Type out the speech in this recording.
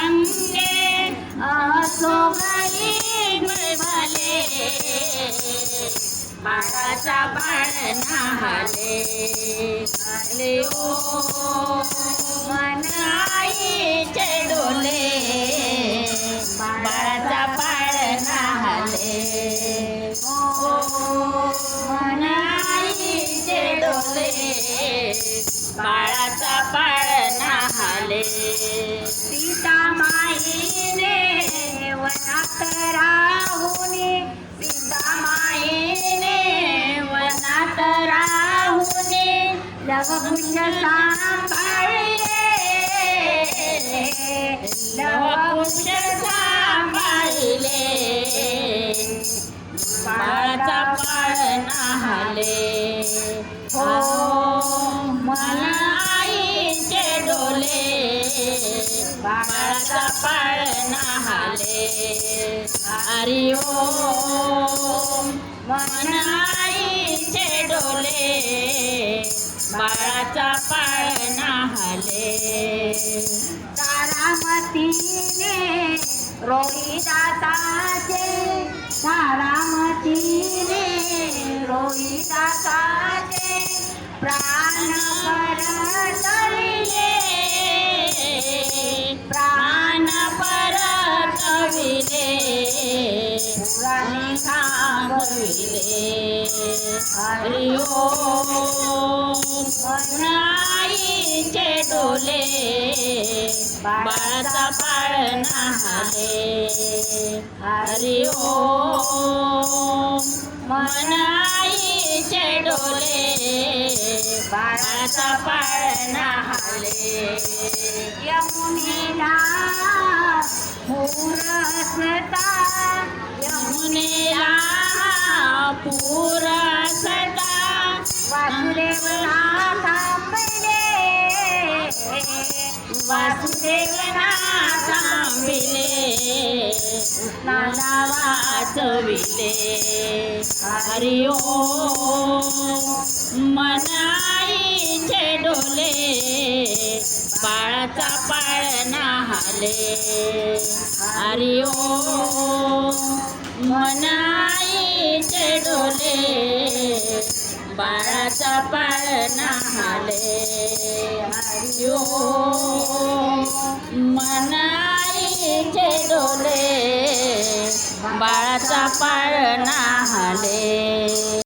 रंगे असो घरी भले बाळाचा बाळ न्हाले हले ओ मन आईचे डोले बाळाचा बाळ न्हाले ओ मन आईचे डोले बाळाचा बाळ न्हाले सीता माईने वनात राहुनी सीता माईने वनात राहुनी लवकुश सांभाळले लवकुश सांभाळले बाळाचा बाळ न्हाले हो मन आईचे डोले बाळाचा बाळ न्हाले हरी ओम मन आईचे डोले बाळाचा बाळ न्हाले तारामतीने रोहिदासाचे तारामतीने रोहिदासाचे प्राण परतविले प्राण परतविले पुराणे सांगविले हरि ओम मन आईचे डोले बाळाचा बाळ न्हाले हरि ओम मन आईचे डोले बाळाचा बाळ न्हाले यमुनेला पूर असता यमुनेला पूर असता वासुदेवला थांबले वासुदेवला थांबिले कृष्णाला वाचविले हरि ओम मन आईचे डोले बाळाचा बाळ न्हाले हरि ओम मन आईचे डोले बाळाचा बाळ न्हाले हरि ओम मन आईचे डोले बाळाचा बाळ न्हाले